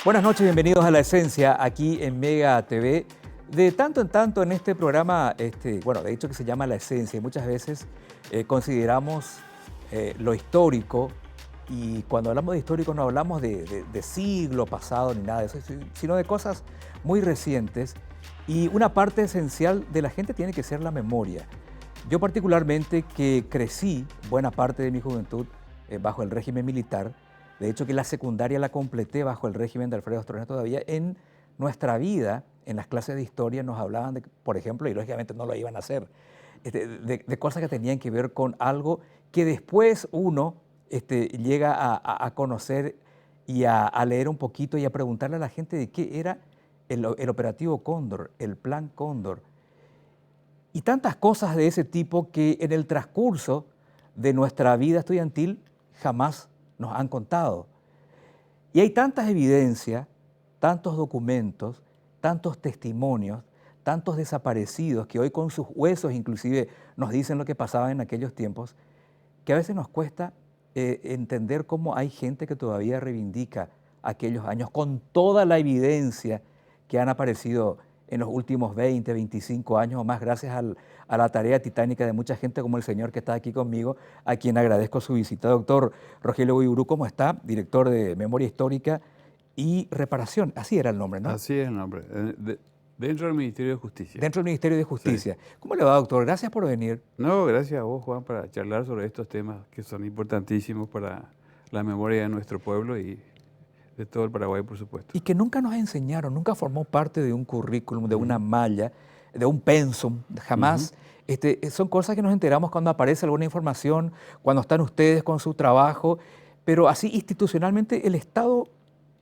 Buenas noches, bienvenidos a La Esencia, aquí en Mega TV. De tanto en tanto en este programa, de hecho que se llama La Esencia, y muchas veces consideramos lo histórico, y cuando hablamos de histórico no hablamos de siglo pasado ni nada de eso, sino de cosas muy recientes, y una parte esencial de la gente tiene que ser la memoria. Yo particularmente, que crecí buena parte de mi juventud bajo el régimen militar, de hecho que la secundaria la completé bajo el régimen de Alfredo Stroessner todavía, en nuestra vida, en las clases de historia nos hablaban de, por ejemplo, y lógicamente no lo iban a hacer, de cosas que tenían que ver con algo que después uno llega a conocer y a leer un poquito y a preguntarle a la gente de qué era el operativo Cóndor, el plan Cóndor. Y tantas cosas de ese tipo que en el transcurso de nuestra vida estudiantil jamás nos han contado. Y hay tantas evidencias, tantos documentos, tantos testimonios, tantos desaparecidos que hoy con sus huesos inclusive nos dicen lo que pasaba en aquellos tiempos, que a veces nos cuesta entender cómo hay gente que todavía reivindica aquellos años con toda la evidencia que han aparecido en los últimos 20, 25 años o más, gracias a la tarea titánica de mucha gente como el señor que está aquí conmigo, a quien agradezco su visita. Doctor Rogelio Guiburú, ¿cómo está? Director de Memoria Histórica y Reparación, así era el nombre, ¿no? Así es el nombre, dentro del Ministerio de Justicia. Dentro del Ministerio de Justicia. Sí. ¿Cómo le va, doctor? Gracias por venir. No, gracias a vos, Juan, para charlar sobre estos temas que son importantísimos para la memoria de nuestro pueblo y de todo el Paraguay, por supuesto. Y que nunca nos enseñaron, nunca formó parte de un currículum, de una malla, de un pensum, jamás. Son cosas que nos enteramos cuando aparece alguna información, cuando están ustedes con su trabajo, pero así institucionalmente el Estado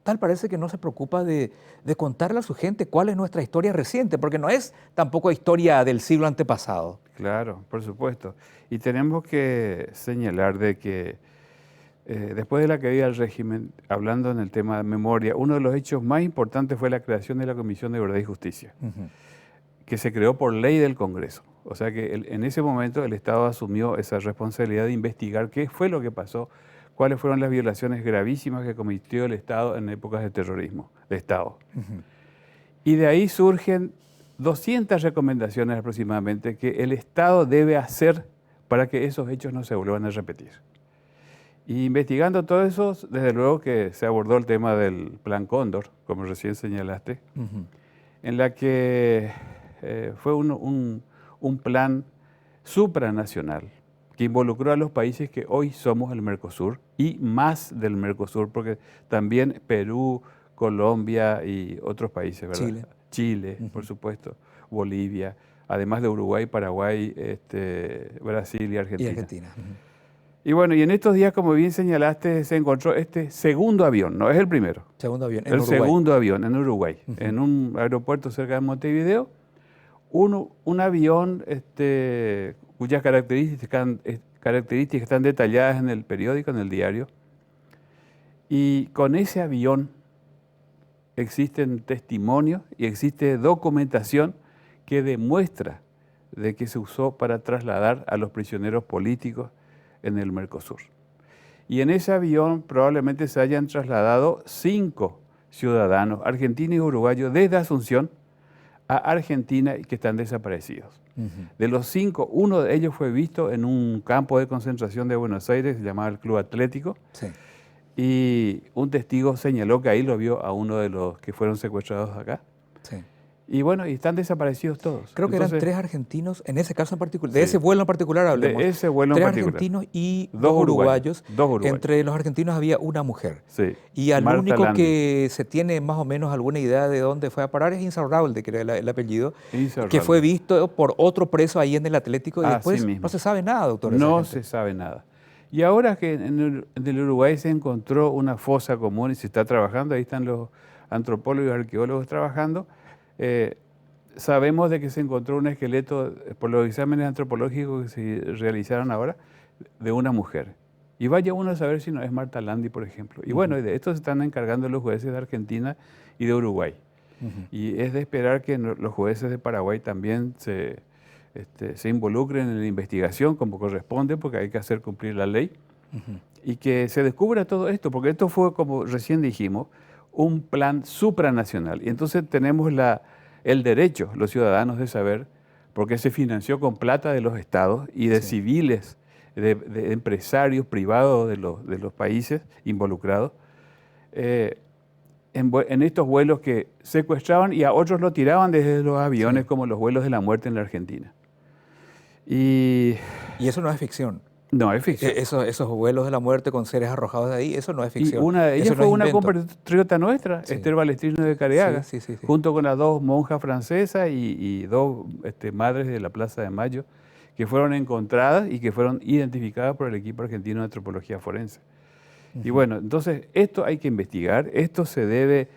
tal parece que no se preocupa de contarle a su gente cuál es nuestra historia reciente, porque no es tampoco historia del siglo antepasado. Claro, por supuesto. Y tenemos que señalar de que después de la caída del régimen, hablando en el tema de memoria, uno de los hechos más importantes fue la creación de la Comisión de Verdad y Justicia, que se creó por ley del Congreso. O sea que en ese momento el Estado asumió esa responsabilidad de investigar qué fue lo que pasó, cuáles fueron las violaciones gravísimas que cometió el Estado en épocas de terrorismo de Estado. Y de ahí surgen 200 recomendaciones aproximadamente que el Estado debe hacer para que esos hechos no se vuelvan a repetir. Y investigando todo eso, desde luego que se abordó el tema del Plan Cóndor, como recién señalaste, en la que fue un plan supranacional que involucró a los países que hoy somos el Mercosur y más del Mercosur, porque también Perú, Colombia y otros países, ¿verdad? Chile, por supuesto, Bolivia, además de Uruguay, Paraguay, Brasil y Argentina. Y bueno, y en estos días, como bien señalaste, se encontró este segundo avión, no es el primero. Segundo avión, en Uruguay. Segundo avión en Uruguay, en un aeropuerto cerca de Montevideo, un avión cuyas características están detalladas en el periódico, en el diario. Y con ese avión existen testimonios y existe documentación que demuestra de que se usó para trasladar a los prisioneros políticos en el Mercosur. Y en ese avión probablemente se hayan trasladado 5 ciudadanos argentinos y uruguayos desde Asunción a Argentina y que están desaparecidos. De los 5, uno de ellos fue visto en un campo de concentración de Buenos Aires, se llamaba el Club Atlético, y un testigo señaló que ahí lo vio a uno de los que fueron secuestrados acá. Y bueno, y están desaparecidos todos. Creo que eran 3 argentinos, en ese caso en particular, de ese vuelo en particular hablemos. De ese vuelo en particular. 3 argentinos y 2 uruguayos. Entre los argentinos había una mujer. Y al Marta único Landi. Que se tiene más o menos alguna idea de dónde fue a parar es Insaurralde, que era el apellido, que fue visto por otro preso ahí en el Atlético y después no se sabe nada, doctor. No se sabe nada. Y ahora que en el Uruguay se encontró una fosa común y se está trabajando, ahí están los antropólogos y arqueólogos trabajando, sabemos de que se encontró un esqueleto, por los exámenes antropológicos que se realizaron ahora, de una mujer. Y vaya uno a saber si no es Marta Landi, por ejemplo. Y bueno, de esto se están encargando los jueces de Argentina y de Uruguay. Y es de esperar que los jueces de Paraguay también se involucren en la investigación como corresponde, porque hay que hacer cumplir la ley. Y que se descubra todo esto, porque esto fue, como recién dijimos, un plan supranacional. Y entonces tenemos el derecho, los ciudadanos, de saber, porque se financió con plata de los estados y de civiles, de empresarios privados de los países involucrados, en estos vuelos que secuestraban y a otros lo tiraban desde los aviones, como los vuelos de la muerte en la Argentina. Y eso no es ficción. No, es ficción. Esos vuelos de la muerte con seres arrojados de ahí, eso no es ficción. Y una de ellas fue una compatriota nuestra, Sí. Esther Balestrino de Careaga, Sí. junto con las dos monjas francesas y dos madres de la Plaza de Mayo, que fueron encontradas y que fueron identificadas por el equipo argentino de antropología forense. Y bueno, entonces esto hay que investigar, esto se debe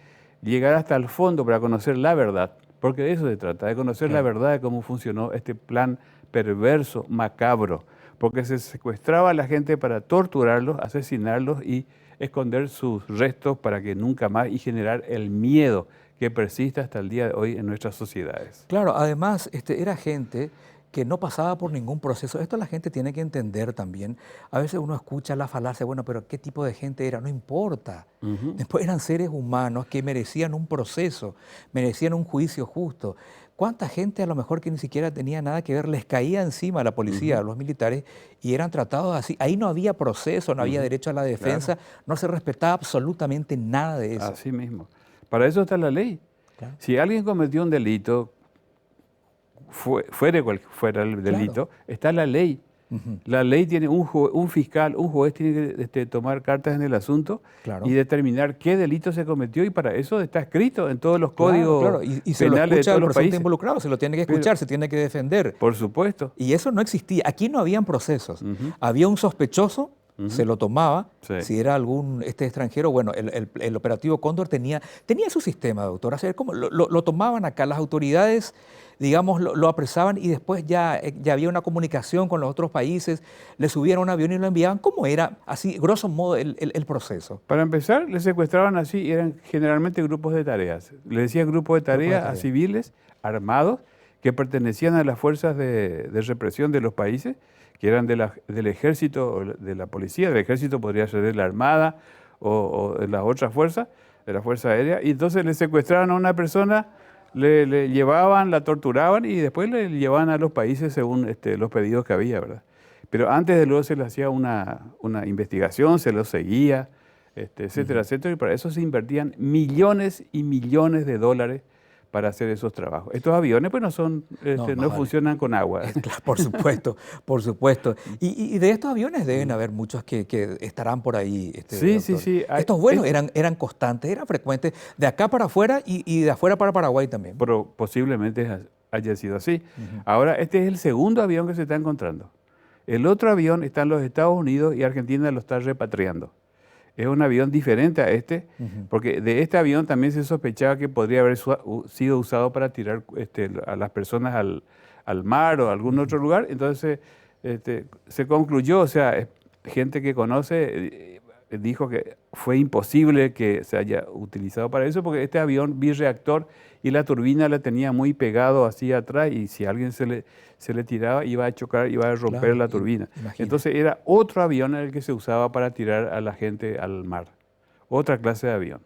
llegar hasta el fondo para conocer la verdad, porque de eso se trata, de conocer la verdad de cómo funcionó este plan perverso, macabro, porque se secuestraba a la gente para torturarlos, asesinarlos y esconder sus restos para que nunca más, y generar el miedo que persiste hasta el día de hoy en nuestras sociedades. Claro, además era gente que no pasaba por ningún proceso. Esto la gente tiene que entender también. A veces uno escucha la falacia, bueno, pero ¿qué tipo de gente era? No importa. Después eran seres humanos que merecían un proceso, merecían un juicio justo. ¿Cuánta gente a lo mejor que ni siquiera tenía nada que ver les caía encima a la policía, a los militares, y eran tratados así? Ahí no había proceso, no había derecho a la defensa, no se respetaba absolutamente nada de eso. Así mismo. Para eso está la ley. Claro. Si alguien cometió un delito, fuera cual fuera el delito, está la ley. La ley tiene un fiscal, un juez tiene que tomar cartas en el asunto y determinar qué delito se cometió, y para eso está escrito en todos los códigos y se penales de todos los países. Involucrado, se lo tiene que escuchar, se tiene que defender. Por supuesto. Y eso no existía. Aquí no habían procesos. Había un sospechoso, se lo tomaba. Si era algún extranjero, bueno, el operativo Cóndor tenía su sistema, doctor. Como lo tomaban acá las autoridades, digamos, lo apresaban, y después ya había una comunicación con los otros países, le subían a un avión y lo enviaban. ¿Cómo era, así, grosso modo, el proceso? Para empezar, le secuestraban así, y eran generalmente grupos de tareas. Le decían grupos de tareas a civiles armados que pertenecían a las fuerzas de represión de los países, que eran del ejército o de la policía. Del ejército podría ser de la armada o de las otras fuerzas, de la fuerza aérea. Y entonces le secuestraban a una persona, le llevaban, la torturaban y después le llevaban a los países según los pedidos que había, ¿verdad? Pero antes de luego se le hacía una investigación, se lo seguía, etcétera, etcétera. Y para eso se invertían millones y millones de dólares para hacer esos trabajos. Estos aviones pues no funcionan con agua. Claro, por supuesto, por supuesto. Y de estos aviones deben haber muchos que estarán por ahí. Sí. Estos vuelos eran constantes, eran frecuentes, de acá para afuera y de afuera para Paraguay también. Pero posiblemente haya sido así. Ahora, este es el segundo avión que se está encontrando. El otro avión está en los Estados Unidos y Argentina lo está repatriando. Es un avión diferente a este, porque de este avión también se sospechaba que podría haber sido usado para tirar a las personas al mar o a algún otro lugar. Entonces se concluyó, o sea, gente que conoce dijo que fue imposible que se haya utilizado para eso, porque este avión birreactor y la turbina la tenía muy pegado así atrás, y si alguien se le tiraba iba a chocar, iba a romper la turbina. Imagínate. Entonces era otro avión el que se usaba para tirar a la gente al mar, otra clase de avión.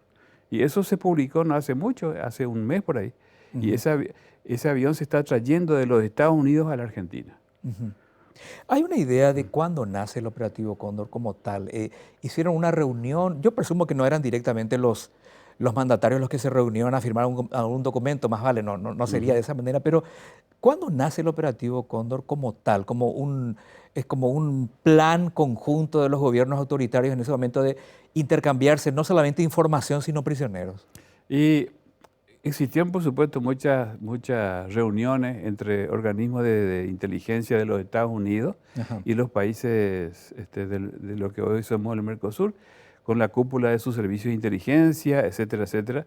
Y eso se publicó no hace mucho, hace un mes por ahí. Y ese avión se está trayendo de los Estados Unidos a la Argentina. ¿Hay una idea de cuándo nace el operativo Cóndor como tal? ¿Hicieron una reunión? Yo presumo que no eran directamente los mandatarios los que se reunieron a firmar algún documento, más vale, no sería de esa manera, pero ¿cuándo nace el operativo Cóndor como tal? Es como un plan conjunto de los gobiernos autoritarios en ese momento de intercambiarse no solamente información, sino prisioneros. Y existían, por supuesto, muchas reuniones entre organismos de inteligencia de los Estados Unidos y los países de lo que hoy somos el Mercosur, con la cúpula de sus servicios de inteligencia, etcétera, etcétera.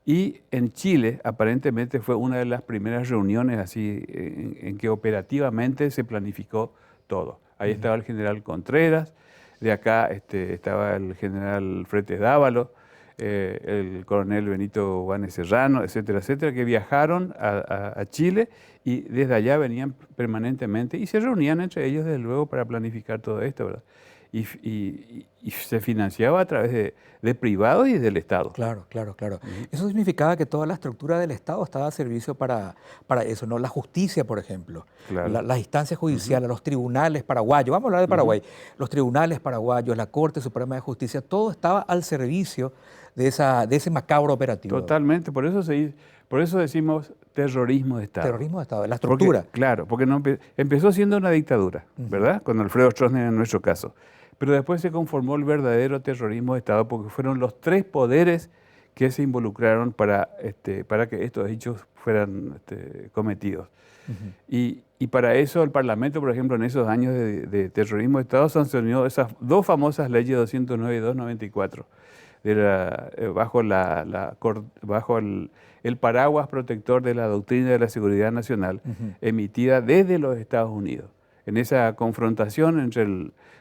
Y en Chile, aparentemente, fue una de las primeras reuniones así en que operativamente se planificó todo. Ahí estaba el general Contreras, de acá estaba el general Fretes Dávalo, el coronel Benito Guanes Serrano, etcétera, etcétera, que viajaron a Chile y desde allá venían permanentemente y se reunían entre ellos, desde luego, para planificar todo esto, ¿verdad? y se financiaba a través de privados y del Estado. Claro. Eso significaba que toda la estructura del Estado estaba a servicio para eso, ¿no? La justicia, por ejemplo, Claro. las instancias judiciales, los tribunales paraguayos, vamos a hablar de Paraguay, los tribunales paraguayos, la Corte Suprema de Justicia, todo estaba al servicio de ese macabro operativo. Totalmente, por eso decimos terrorismo de Estado. Terrorismo de Estado, la estructura. Porque no empezó siendo una dictadura, ¿verdad? Con Alfredo Stroessner en nuestro caso. Pero después se conformó el verdadero terrorismo de Estado porque fueron los tres poderes que se involucraron para que estos hechos fueran cometidos. Y para eso el Parlamento, por ejemplo, en esos años de terrorismo de Estado sancionó esas dos famosas leyes 209 y 294, bajo el paraguas protector de la doctrina de la seguridad nacional emitida desde los Estados Unidos. En esa confrontación entre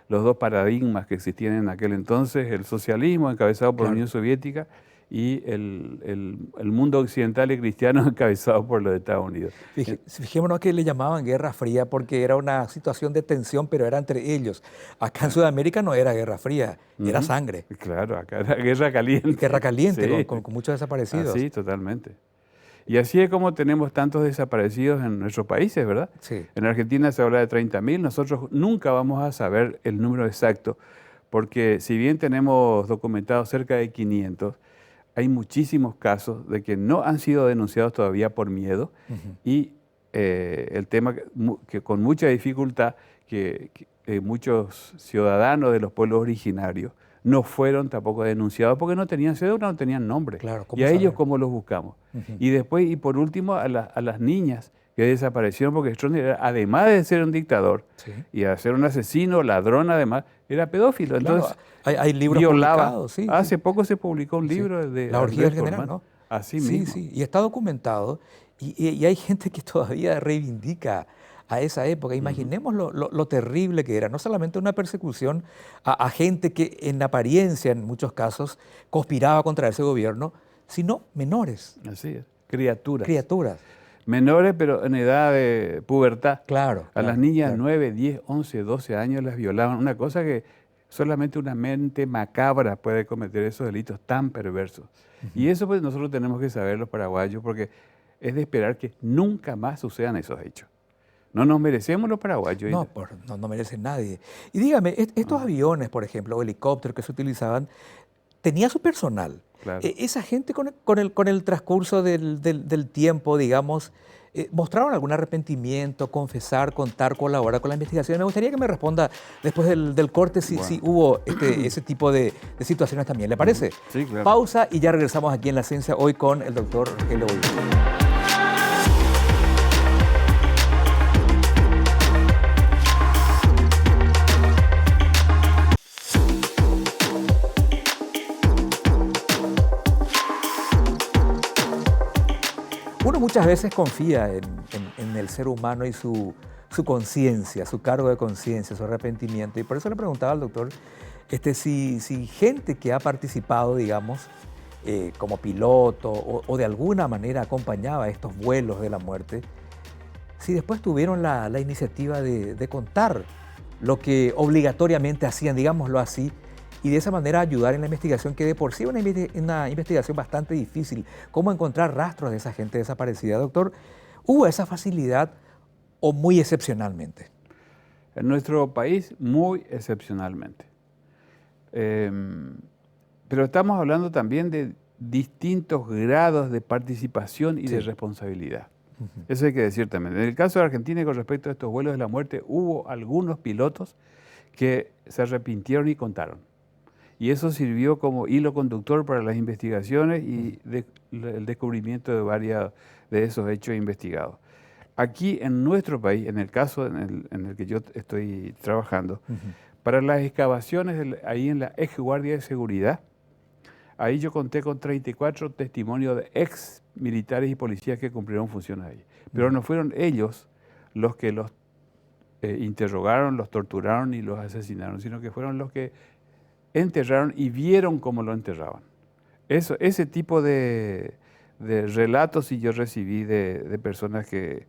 los dos paradigmas que existían en aquel entonces, el socialismo encabezado por la Unión Soviética y el mundo occidental y cristiano encabezado por los Estados Unidos. Fijémonos que le llamaban Guerra Fría porque era una situación de tensión, pero era entre ellos. Acá en Sudamérica no era Guerra Fría, era sangre. Claro, acá era Guerra Caliente. Guerra Caliente, sí. con muchos desaparecidos. Sí, totalmente. Y así es como tenemos tantos desaparecidos en nuestros países, ¿verdad? Sí. En Argentina se habla de 30.000, nosotros nunca vamos a saber el número exacto, porque si bien tenemos documentados cerca de 500, hay muchísimos casos de que no han sido denunciados todavía por miedo y el tema que con mucha dificultad que muchos ciudadanos de los pueblos originarios no fueron tampoco denunciados porque no tenían cédula, no tenían nombre. Claro, ¿y a ellos cómo los buscamos? Y después, y por último, a las niñas que desaparecieron porque Stroessner, además de ser un dictador y de ser un asesino, ladrón además, era pedófilo. Entonces, hay libros violaba. publicados. Sí, Hace poco se publicó un libro de La orgía del general, ¿no? Así mismo. Sí, y está documentado. Y hay gente que todavía reivindica a esa época. Imaginemos lo terrible que era, no solamente una persecución a gente que en apariencia, en muchos casos, conspiraba contra ese gobierno, sino menores. Así es, criaturas. Menores, pero en edad de pubertad. Claro. A las niñas 9, 10, 11, 12 años las violaban. Una cosa que solamente una mente macabra puede cometer esos delitos tan perversos. Y eso pues nosotros tenemos que saber los paraguayos porque es de esperar que nunca más sucedan esos hechos. No nos merecemos los paraguayos. No merece nadie. Y dígame, estos aviones, por ejemplo, o helicópteros que se utilizaban, tenía su personal. Claro. Esa gente con el transcurso del tiempo, digamos, ¿mostraron algún arrepentimiento, confesar, contar, colaborar con la investigación? Me gustaría que me responda después del corte si hubo ese tipo de situaciones también. ¿Le parece? Sí, claro. Pausa y ya regresamos aquí en La Ciencia hoy con el doctor Rogelio Boyuno. Uno muchas veces confía en el ser humano y su conciencia, su cargo de conciencia, su arrepentimiento. Y por eso le preguntaba al doctor si gente que ha participado, digamos, como piloto o de alguna manera acompañaba estos vuelos de la muerte, si después tuvieron la iniciativa de contar lo que obligatoriamente hacían, digámoslo así, y de esa manera ayudar en la investigación, que de por sí es una investigación bastante difícil. ¿Cómo encontrar rastros de esa gente desaparecida? Doctor, ¿hubo esa facilidad o muy excepcionalmente? En nuestro país, muy excepcionalmente. Pero estamos hablando también de distintos grados de participación y de responsabilidad. Eso hay que decir también. En el caso de Argentina, con respecto a estos vuelos de la muerte, hubo algunos pilotos que se arrepintieron y contaron. Y eso sirvió como hilo conductor para las investigaciones y el descubrimiento de varios de esos hechos investigados. Aquí en nuestro país, en el caso en el que yo estoy trabajando, para las excavaciones ahí en la ex guardia de seguridad, ahí yo conté con 34 testimonios de ex militares y policías que cumplieron funciones ahí. Pero no fueron ellos los que los interrogaron, los torturaron y los asesinaron, sino que fueron los que enterraron y vieron cómo lo enterraban. Ese tipo de relatos sí yo recibí de personas que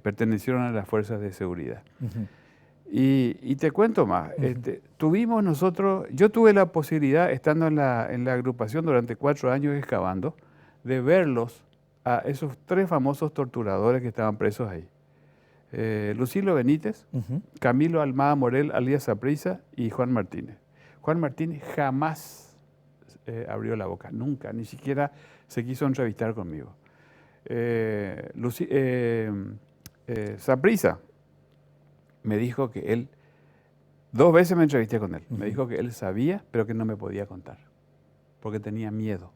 pertenecieron a las fuerzas de seguridad. Y te cuento más, tuvimos nosotros, yo tuve la posibilidad, estando en la agrupación durante 4 años excavando, de verlos a esos 3 famosos torturadores que estaban presos ahí. Lucilo Benítez, Camilo Almada Morel, alias Saprissa, y Juan Martínez. Juan Martínez jamás abrió la boca, nunca, ni siquiera se quiso entrevistar conmigo. Saprissa me dijo que él, 2 veces me entrevisté con él, me dijo que él sabía, pero que no me podía contar, porque tenía miedo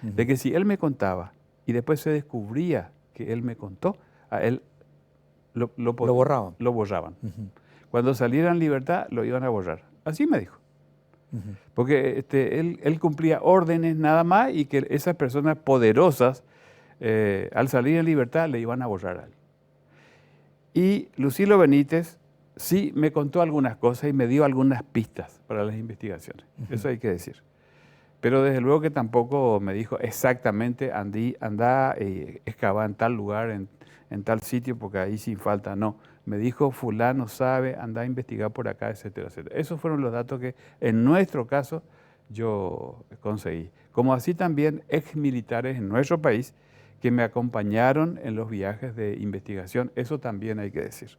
de que si él me contaba y después se descubría que él me contó, a él lo borraban. Lo borraban. Cuando saliera en libertad, lo iban a borrar. Así me dijo. Porque él cumplía órdenes nada más y que esas personas poderosas, al salir en libertad, le iban a borrar a él. Y Lucilo Benítez sí me contó algunas cosas y me dio algunas pistas para las investigaciones. Eso hay que decir. Pero desde luego que tampoco me dijo exactamente andá excavá en tal lugar, en tal sitio, porque ahí sin falta, no. Me dijo fulano sabe, andá a investigar por acá, etcétera, etcétera. Esos fueron los datos que en nuestro caso yo conseguí. Como así también exmilitares en nuestro país que me acompañaron en los viajes de investigación, eso también hay que decir.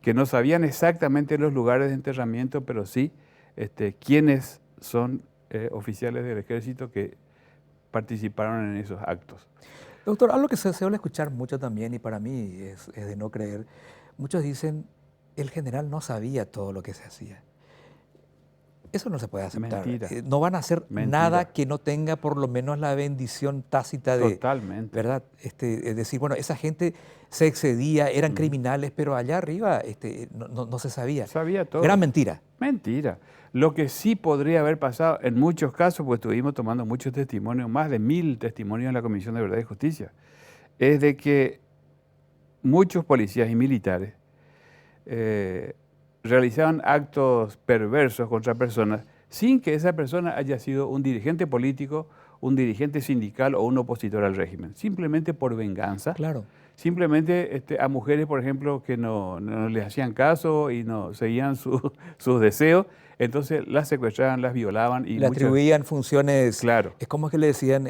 Que no sabían exactamente los lugares de enterramiento, pero sí quiénes son oficiales del ejército que participaron en esos actos. Doctor, algo que se suele escuchar mucho también, y para mí es de no creer, muchos dicen, el general no sabía todo lo que se hacía. Eso no se puede aceptar. Mentira. No van a hacer Mentira. nada que no tenga por lo menos la bendición tácita de... Totalmente. ¿Verdad? Es decir, bueno, esa gente se excedía, eran criminales, pero allá arriba no se sabía. Sabía todo. Gran mentira. Mentira. Lo que sí podría haber pasado en muchos casos, pues estuvimos tomando muchos testimonios, más de 1000 testimonios en la Comisión de Verdad y Justicia, es de que muchos policías y militares realizaban actos perversos contra personas sin que esa persona haya sido un dirigente político, un dirigente sindical o un opositor al régimen, simplemente por venganza. Claro. Simplemente a mujeres, por ejemplo, que no les hacían caso y no seguían sus deseos, entonces las secuestraban, las violaban. Y le atribuían funciones, claro. es como que le decían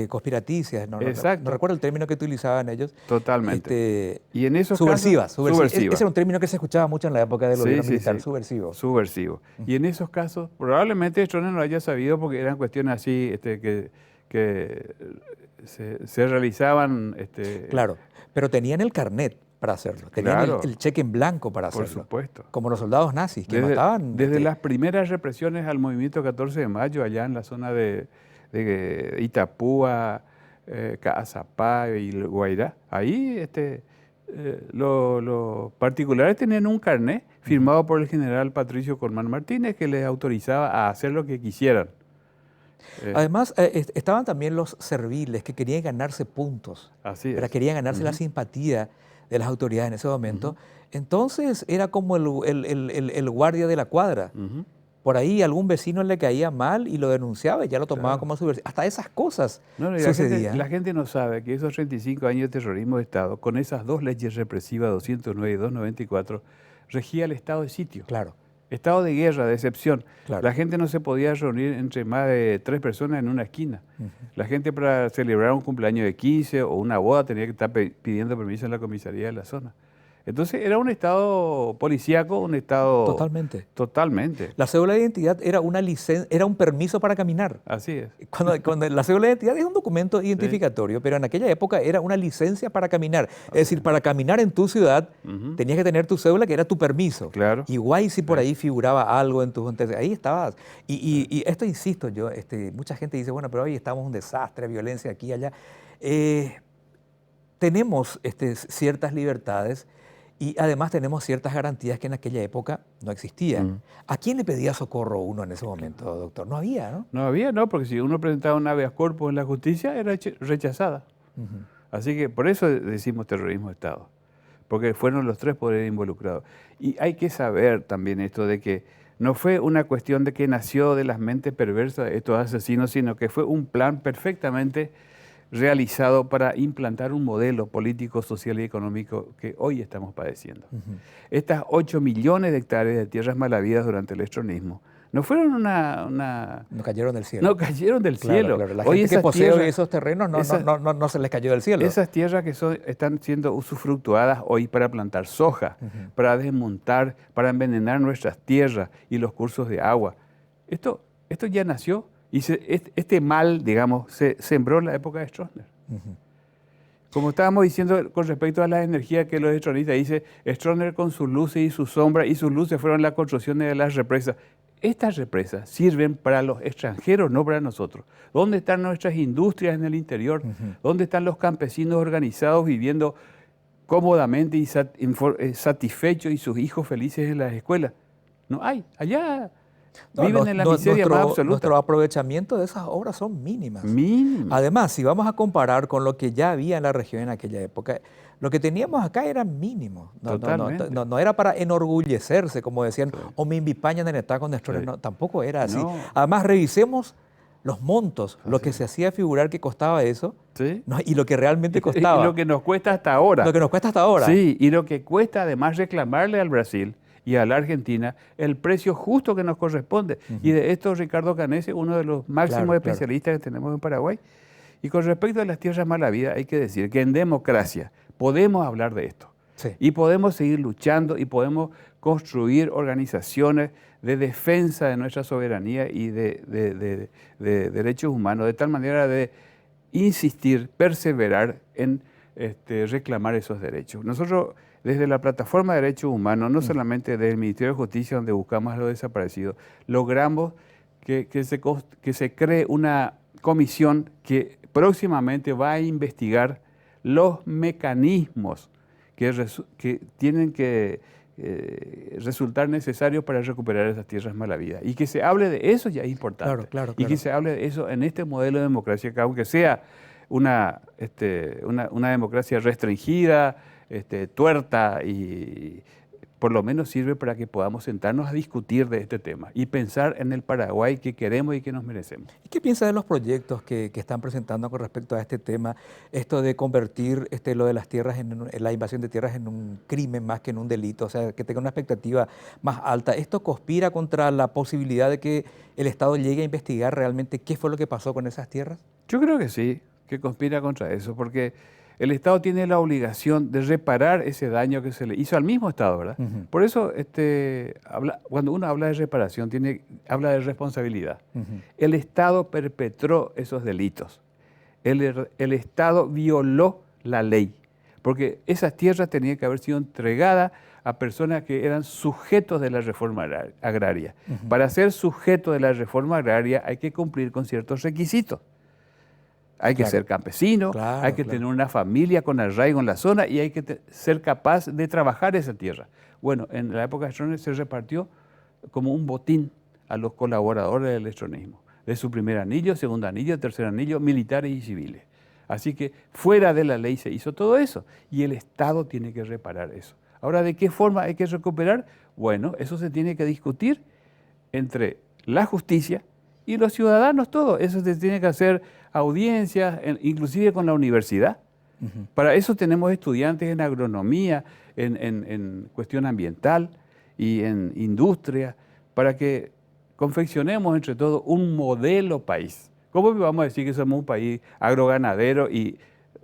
conspiraticias, Exacto. No recuerdo el término que utilizaban ellos. Totalmente. Y en esos subversivas. casos, subversivas. Ese era un término que se escuchaba mucho en la época del gobierno militar, subversivo. Subversivo. Y en esos casos, probablemente Stroessner no lo haya sabido porque eran cuestiones así que se realizaban. Claro, pero tenían el carnet para hacerlo, tenían el cheque en blanco para hacerlo. Por supuesto. Como los soldados nazis que mataban. Desde las primeras represiones al movimiento 14 de mayo, allá en la zona de Itapúa, Caazapá y Guairá, ahí los particulares tenían un carnet firmado por el general Patricio Colmán Martínez que les autorizaba a hacer lo que quisieran. Además, estaban también los serviles que querían ganarse puntos. Así es. Querían ganarse la simpatía de las autoridades en ese momento. Entonces era como el guardia de la cuadra. Por ahí algún vecino le caía mal y lo denunciaba y ya lo tomaban como subversivo. Hasta esas cosas sucedían. La gente no sabe que esos 35 años de terrorismo de Estado, con esas 2 leyes represivas, 209 y 294, regía el estado de sitio. Claro. Estado de guerra, de excepción. Claro. La gente no se podía reunir entre más de 3 personas en una esquina. La gente para celebrar un cumpleaños de 15 o una boda tenía que estar pidiendo permiso en la comisaría de la zona. Entonces era un estado policíaco, un estado... Totalmente. Totalmente. La cédula de identidad era una licencia, era un permiso para caminar. Así es. Cuando la cédula de identidad es un documento identificatorio, pero en aquella época era una licencia para caminar. Es decir, para caminar en tu ciudad tenías que tener tu cédula, que era tu permiso. Claro. Igual si por ahí figuraba algo en tus antecedentes, ahí estabas. Y esto insisto yo, mucha gente dice, bueno, pero hoy estamos en un desastre, violencia aquí y allá. Tenemos ciertas libertades. Y además tenemos ciertas garantías que en aquella época no existían. ¿A quién le pedía socorro uno en ese momento, doctor? No había, ¿no? No había, no, porque si uno presentaba un habeas corpus en la justicia, era rechazada. Así que por eso decimos terrorismo de Estado, porque fueron los 3 poderes involucrados. Y hay que saber también esto de que no fue una cuestión de que nació de las mentes perversas de estos asesinos, sino que fue un plan perfectamente realizado para implantar un modelo político, social y económico que hoy estamos padeciendo. Estas 8 millones de hectáreas de tierras malavidas durante el estronismo no fueron No cayeron del cielo. No cayeron del Claro, cielo. claro. La Hoy gente que posee tierras, esos terrenos no se les cayó del cielo. Esas tierras que están siendo usufructuadas hoy para plantar soja, para desmontar, para envenenar nuestras tierras y los cursos de agua. Esto ya nació y este mal, digamos, se sembró en la época de Stroessner. Como estábamos diciendo con respecto a la energía que los estronistas dice, Stroessner con sus luces y sus sombras, y sus luces fueron las construcciones de las represas. Estas represas sirven para los extranjeros, no para nosotros. ¿Dónde están nuestras industrias en el interior? ¿Dónde están los campesinos organizados viviendo cómodamente y satisfechos y sus hijos felices en las escuelas? No hay. Allá viven en la miseria más absoluta. Nuestro aprovechamiento de esas obras son mínimas. Mínimas. Además, si vamos a comparar con lo que ya había en la región en aquella época, lo que teníamos acá era mínimo. No era para enorgullecerse, como decían, o me invipañan en el taco de Stroessner. No, tampoco era así. No. Además, revisemos los montos, lo que se hacía figurar que costaba eso, y lo que realmente costaba. Y lo que nos cuesta hasta ahora. Lo que nos cuesta hasta ahora. Sí, y lo que cuesta además reclamarle al Brasil y a la Argentina el precio justo que nos corresponde. Y de esto Ricardo Canese, uno de los máximos especialistas que tenemos en Paraguay. Y con respecto a las tierras malavidas, hay que decir que en democracia podemos hablar de esto. Y podemos seguir luchando y podemos construir organizaciones de defensa de nuestra soberanía y de derechos humanos, de tal manera de insistir, perseverar en reclamar esos derechos. Nosotros, desde la Plataforma de Derechos Humanos, no solamente desde el Ministerio de Justicia, donde buscamos a los desaparecidos, logramos que se cree una comisión que próximamente va a investigar los mecanismos que tienen que resultar necesarios para recuperar esas tierras malavidas. Y que se hable de eso ya es importante. Y que se hable de eso en este modelo de democracia, que aunque sea una democracia restringida, tuerta, y por lo menos sirve para que podamos sentarnos a discutir de este tema y pensar en el Paraguay que queremos y que nos merecemos. ¿Y qué piensa de los proyectos que están presentando con respecto a este tema? Esto de convertir lo de las tierras, la invasión de tierras en un crimen más que en un delito, o sea, que tenga una expectativa más alta. ¿Esto conspira contra la posibilidad de que el Estado llegue a investigar realmente qué fue lo que pasó con esas tierras? Yo creo que sí, que conspira contra eso, porque el Estado tiene la obligación de reparar ese daño que se le hizo al mismo Estado, ¿verdad? Por eso, cuando uno habla de reparación, habla de responsabilidad. El Estado perpetró esos delitos. El Estado violó la ley, porque esas tierras tenían que haber sido entregadas a personas que eran sujetos de la reforma agraria. Para ser sujeto de la reforma agraria hay que cumplir con ciertos requisitos. Hay que ser campesino, hay que tener una familia con arraigo en la zona y hay que ser capaz de trabajar esa tierra. Bueno, en la época de Stroessner se repartió como un botín a los colaboradores del estronismo, de su primer anillo, segundo anillo, tercer anillo, militares y civiles. Así que fuera de la ley se hizo todo eso y el Estado tiene que reparar eso. Ahora, ¿de qué forma hay que recuperar? Bueno, eso se tiene que discutir entre la justicia y los ciudadanos todos. Eso se tiene que hacer audiencias, inclusive con la universidad. Para eso tenemos estudiantes en agronomía, en cuestión ambiental y en industria, para que confeccionemos entre todos un modelo país. ¿Cómo vamos a decir que somos un país agroganadero y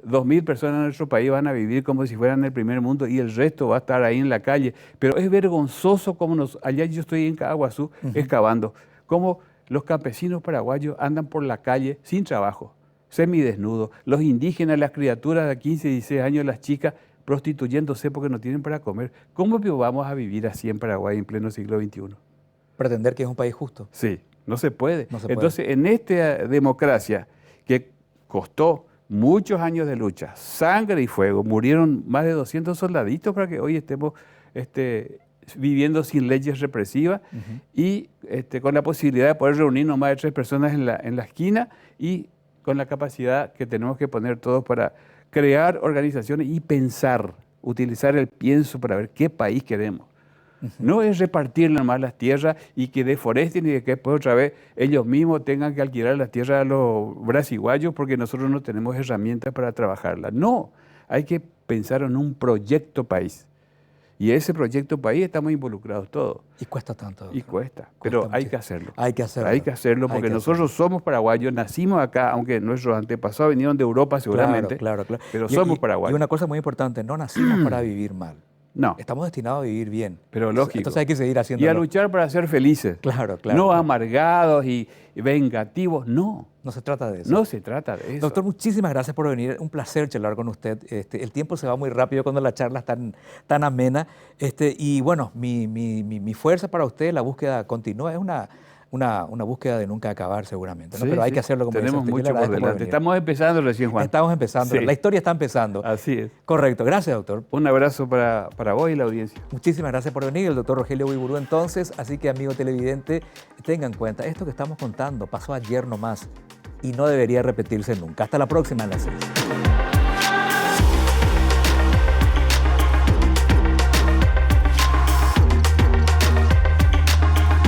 2.000 personas en nuestro país van a vivir como si fueran el primer mundo y el resto va a estar ahí en la calle? Pero es vergonzoso como allá yo estoy en Caguazú excavando, cómo los campesinos paraguayos andan por la calle sin trabajo, semidesnudos, los indígenas, las criaturas de 15, 16 años, las chicas prostituyéndose porque no tienen para comer. ¿Cómo vamos a vivir así en Paraguay en pleno siglo XXI? Pretender que es un país justo. Sí, no se puede. No se puede. Entonces, en esta democracia que costó muchos años de lucha, sangre y fuego, murieron más de 200 soldaditos para que hoy estemos viviendo sin leyes represivas y con la posibilidad de poder reunirnos más de 3 personas en la esquina y con la capacidad que tenemos que poner todos para crear organizaciones y pensar, utilizar el pienso para ver qué país queremos. No es repartir nomás las tierras y que deforesten y que después otra vez ellos mismos tengan que alquilar las tierras a los brasiguayos porque nosotros no tenemos herramientas para trabajarlas. No, hay que pensar en un proyecto país. Y ese proyecto país estamos involucrados todos. Y cuesta tanto. Doctor. Y cuesta, pero hay que hacerlo. Hay que hacerlo. Hay que hacerlo porque nosotros somos paraguayos, nacimos acá, aunque nuestros antepasados vinieron de Europa seguramente, claro. pero somos paraguayos. Y una cosa muy importante, no nacimos para vivir mal. No. Estamos destinados a vivir bien. Pero lógico. Entonces hay que seguir haciéndolo. Y a luchar para ser felices. Claro. No amargados y vengativos, no. No se trata de eso. No se trata de eso. Doctor, muchísimas gracias por venir. Un placer charlar con usted. El tiempo se va muy rápido cuando la charla es tan amena. Y bueno, mi fuerza para usted, la búsqueda continúa, es una búsqueda de nunca acabar seguramente, ¿no? Sí, pero hay que hacerlo como tenemos dice usted. mucho por delante. Estamos empezando recién, Juan. Estamos empezando. Sí. La historia está empezando. Así es. Correcto. Gracias, doctor. Un abrazo para vos y la audiencia. Muchísimas gracias por venir, el doctor Rogelio Uiburu entonces. Así que, amigo televidente, tenga en cuenta, esto que estamos contando pasó ayer nomás y no debería repetirse nunca. Hasta la próxima en la 6.